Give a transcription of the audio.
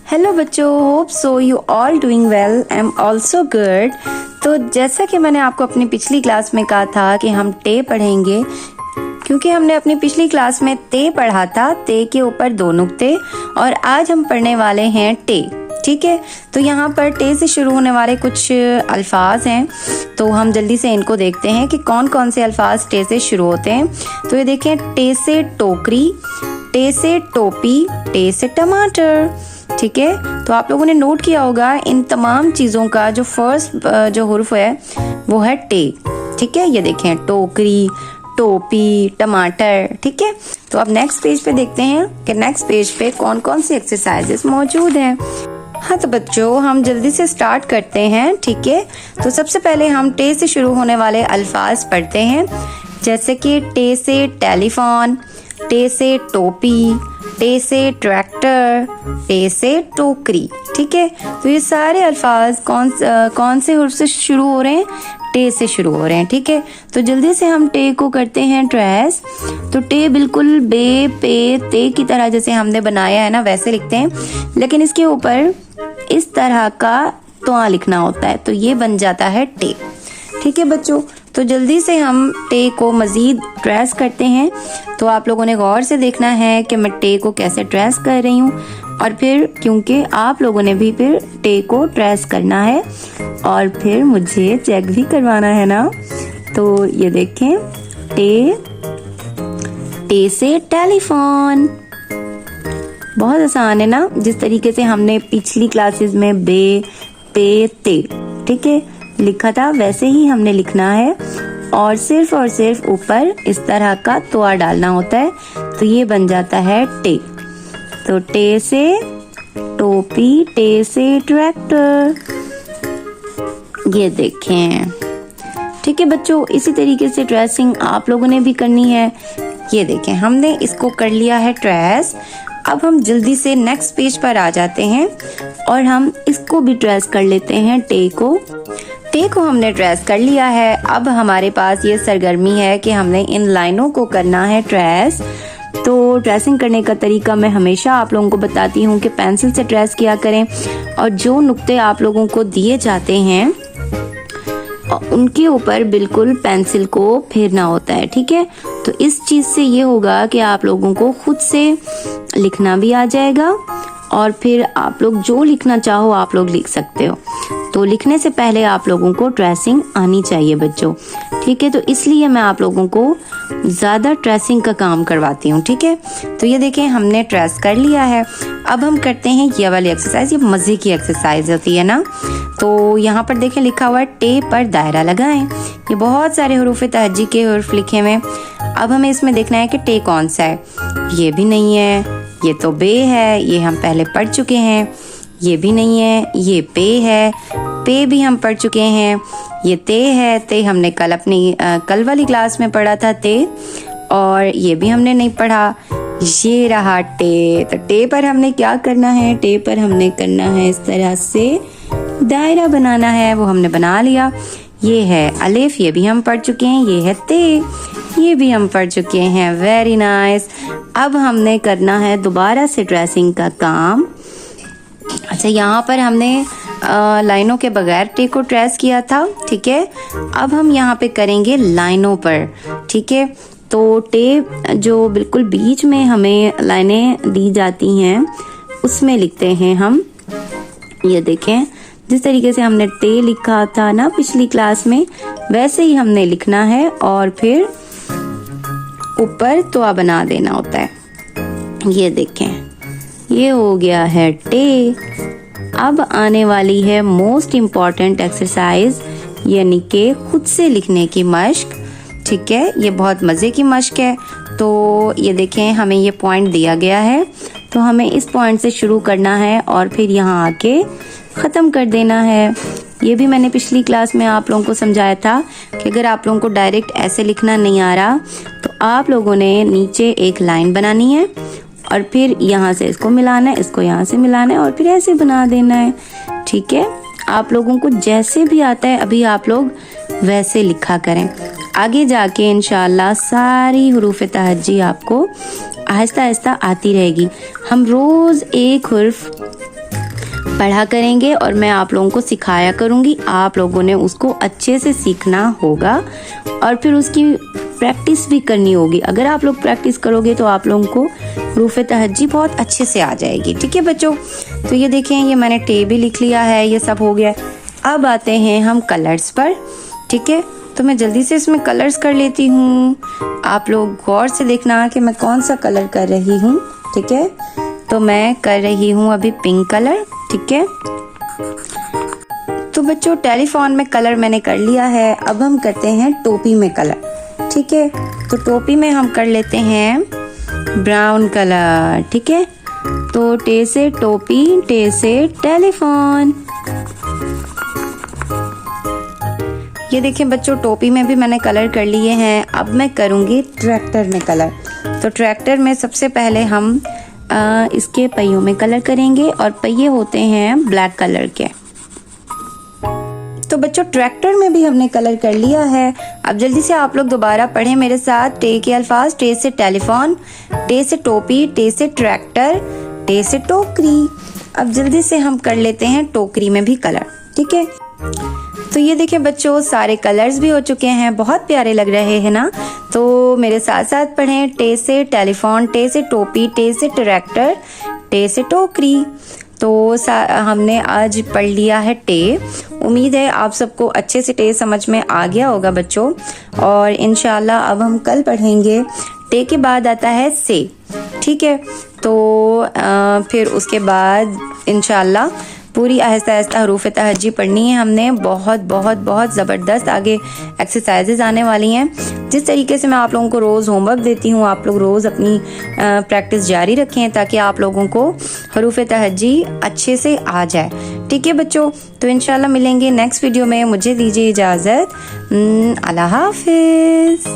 Hello बच्चों, hope so you all doing well. I am also good. तो जैसा कि मैंने आपको अपनी पिछली क्लास में कहा था कि हम टे पढ़ेंगे, क्योंकि हमने अपनी पिछली क्लास में ते पढ़ा था, ते के ऊपर दो नुक्ते, और आज हम पढ़ने वाले हैं टे। ठीक है, तो यहाँ पर टे से शुरू होने वाले कुछ अल्फाज हैं, तो हम जल्दी से इनको देखते हैं कि कौन कौन से अल्फाज टे से शुरू होते हैं। तो ये देखें, टे से टोकरी, टे से टोपी, टे से टमाटर। ठीक है, तो आप लोगों ने नोट किया होगा इन तमाम चीज़ों का जो फर्स्ट जो हुर्फ है वो है टे। ठीक है, ये देखें, टोकरी, टोपी, टमाटर। ठीक है, तो अब नेक्स्ट पेज पे देखते हैं कि नेक्स्ट पेज पे कौन कौन सी एक्सरसाइजेस मौजूद हैं। हाँ, तो बच्चों हम जल्दी से स्टार्ट करते हैं। ठीक है, तो सबसे पहले हम टे से शुरू होने वाले अल्फाज पढ़ते हैं, जैसे कि टे से टेलीफोन, टे से टोपी, टे से ट्रैक्टर, टे से टोकरी। ठीक है, तो ये सारे अल्फाज कौन से हुर्फ से शुरू हो रहे हैं? टे से शुरू हो रहे हैं। ठीक है, तो जल्दी से हम टे को करते हैं ट्रेस। तो टे बिल्कुल बे, पे, ते की तरह जैसे हमने बनाया है ना, वैसे लिखते हैं, लेकिन इसके ऊपर इस तरह का तुआ लिखना होता है, तो ये बन जाता है टे। ठीक है बच्चों, तो जल्दी से हम टे को मज़ीद ट्रेस करते हैं। तो आप लोगों ने गौर से देखना है कि मैं टे को कैसे ट्रेस कर रही हूँ, और फिर क्योंकि आप लोगों ने भी फिर टे को ट्रेस करना है और फिर मुझे चेक भी करवाना है ना। तो ये देखें, टे से टेलीफोन। बहुत आसान है ना, जिस तरीके से हमने पिछली क्लासेस में बे, पे, ते, ठीक है, लिखा था, वैसे ही हमने लिखना है, और सिर्फ ऊपर इस तरह का तुआ डालना होता है, तो ये बन जाता है टे। तो टे से टोपी, टे से ट्रैक्टर, ये देखें। ठीक है बच्चों, इसी तरीके से ट्रेसिंग आप लोगों ने भी करनी है। ये देखें, हमने इसको कर लिया है ट्रेस। अब हम जल्दी से नेक्स्ट पेज पर आ जाते हैं और हम इसको भी ट्रेस कर लेते हैं। टे को हमने ट्रेस कर लिया है। अब हमारे पास ये सरगर्मी है कि हमने इन लाइनों को करना है ट्रेस। तो ट्रेसिंग करने का तरीका मैं हमेशा आप लोगों को बताती हूँ कि पेंसिल से ट्रेस किया करें, और जो नुक्ते आप लोगों को दिए जाते हैं उनके ऊपर बिल्कुल पेंसिल को फेरना होता है। ठीक है, तो इस चीज़ से ये होगा कि आप लोगों को खुद से लिखना भी आ जाएगा, और फिर आप लोग जो लिखना चाहो आप लोग लिख सकते हो। तो लिखने से पहले आप लोगों को ट्रेसिंग आनी चाहिए बच्चों। ठीक है, तो इसलिए मैं आप लोगों को ज़्यादा ट्रेसिंग का काम करवाती हूँ। ठीक है, तो ये देखें, हमने ट्रेस कर लिया है। अब हम करते हैं ये वाली एक्सरसाइज। ये मज़े की एक्सरसाइज होती है ना। तो यहाँ पर देखें, लिखा हुआ है टे पर दायरा लगाएं। ये बहुत सारे हुरूफ तहज्जी के हुर्फ लिखे हुए हैं। अब हमें इसमें देखना है कि टे कौन सा है। ये भी नहीं है, ये तो बे है, ये हम पहले पढ़ चुके हैं। ये भी नहीं है, ये पे है, पे भी हम पढ़ चुके हैं। ये ते है, ते हमने कल वाली क्लास में पढ़ा था ते, और ये भी हमने नहीं पढ़ा। ये रहा टे। तो टे पर हमने क्या करना है? टे पर हमने करना है इस तरह से दायरा बनाना है, वो हमने बना लिया। ये है अलिफ, ये भी हम पढ़ चुके हैं। ये है ते, ये भी हम पढ़ चुके हैं। Very nice. अब हमने करना है दोबारा से ट्रेसिंग का काम। अच्छा, यहाँ पर हमने लाइनों के बगैर टे को ट्रेस किया था। ठीक है, अब हम यहाँ पे करेंगे लाइनों पर। ठीक है, तो टे जो बिल्कुल बीच में हमें लाइनें दी जाती हैं उसमें लिखते हैं हम। ये देखें, जिस तरीके से हमने टे लिखा था ना पिछली क्लास में, वैसे ही हमने लिखना है, और फिर ऊपर तुआ बना देना होता है। ये देखें, ये हो गया है टे। अब आने वाली है मोस्ट इम्पॉर्टेंट एक्सरसाइज, यानी कि खुद से लिखने की मश्क। ठीक है, ये बहुत मज़े की मश्क है। तो ये देखें, हमें ये पॉइंट दिया गया है, तो हमें इस पॉइंट से शुरू करना है और फिर यहाँ आके ख़त्म कर देना है। ये भी मैंने पिछली क्लास में आप लोगों को समझाया था कि अगर आप लोगों को डायरेक्ट ऐसे लिखना नहीं आ रहा, तो आप लोगों ने नीचे एक लाइन बनानी है, और फिर यहाँ से इसको मिलाना है, इसको यहाँ से मिलाना है, और फिर ऐसे बना देना है। ठीक है, आप लोगों को जैसे भी आता है अभी आप लोग वैसे लिखा करें। आगे जाके इंशाल्लाह सारी हुरूफ तहज्जी आपको आहिस्ता आहिस्ता आती रहेगी। हम रोज़ एक हुर्फ पढ़ा करेंगे और मैं आप लोगों को सिखाया करूँगी। आप लोगों ने उसको अच्छे से सीखना होगा और फिर उसकी प्रैक्टिस भी करनी होगी। अगर आप लोग प्रैक्टिस करोगे तो आप लोगों को हरूफ तहज्जी बहुत अच्छे से आ जाएगी। ठीक है बच्चों, तो ये देखें, ये मैंने टे भी लिख लिया है, ये सब हो गया। अब आते हैं हम कलर्स पर। ठीक है, तो मैं जल्दी से इसमें कलर्स कर लेती हूँ। आप लोग गौर से देखना कि मैं कौन सा कलर कर रही हूँ। ठीक है, तो मैं कर रही हूँ अभी पिंक कलर। ठीक है, तो बच्चों टेलीफोन में कलर मैंने कर लिया है। अब हम करते हैं टोपी में कलर। ठीक है, तो टोपी में हम कर लेते हैं ब्राउन कलर। ठीक है, तो टे से टोपी, टे से टेलीफोन। ये देखिए बच्चों, टोपी में भी मैंने कलर कर लिए हैं। अब मैं करूँगी ट्रैक्टर में कलर। तो ट्रैक्टर में सबसे पहले हम इसके पहियों में कलर करेंगे और पहिए होते हैं ब्लैक कलर के। तो बच्चों ट्रैक्टर में भी हमने कलर कर लिया है। अब जल्दी से आप लोग दोबारा पढ़ें मेरे साथ टे के अल्फाज। टे से टेलीफोन, टे से टोपी, टे से ट्रैक्टर, टे से टोकरी। अब जल्दी से हम कर लेते हैं टोकरी में भी कलर। ठीक है, तो ये देखिए बच्चों, सारे कलर्स भी हो चुके हैं, बहुत प्यारे लग रहे हैं ना। तो मेरे साथ साथ पढ़ें टे से टेलीफोन, टे से टोपी, टे से ट्रैक्टर, टे से टोकरी। तो हमने आज पढ़ लिया है टे। उम्मीद है आप सबको अच्छे से टे समझ में आ गया होगा बच्चों। और इंशाल्लाह अब हम कल पढ़ेंगे टे के बाद आता है से। ठीक है, तो फिर उसके बाद इंशाल्लाह पूरी आहिस्ता आहिस्ता हरूफ तहज्जी पढ़नी है हमने। बहुत बहुत बहुत ज़बरदस्त आगे एक्सरसाइजेज आने वाली हैं। जिस तरीके से मैं आप लोगों को रोज़ होमवर्क देती हूँ, आप लोग रोज़ अपनी प्रैक्टिस जारी रखें ताकि आप लोगों को हरूफ तहज्जी अच्छे से आ जाए। ठीक है बच्चों, तो इंशाल्लाह मिलेंगे नेक्स्ट वीडियो में। मुझे दीजिए इजाज़त। अल्लाह हाफिज़।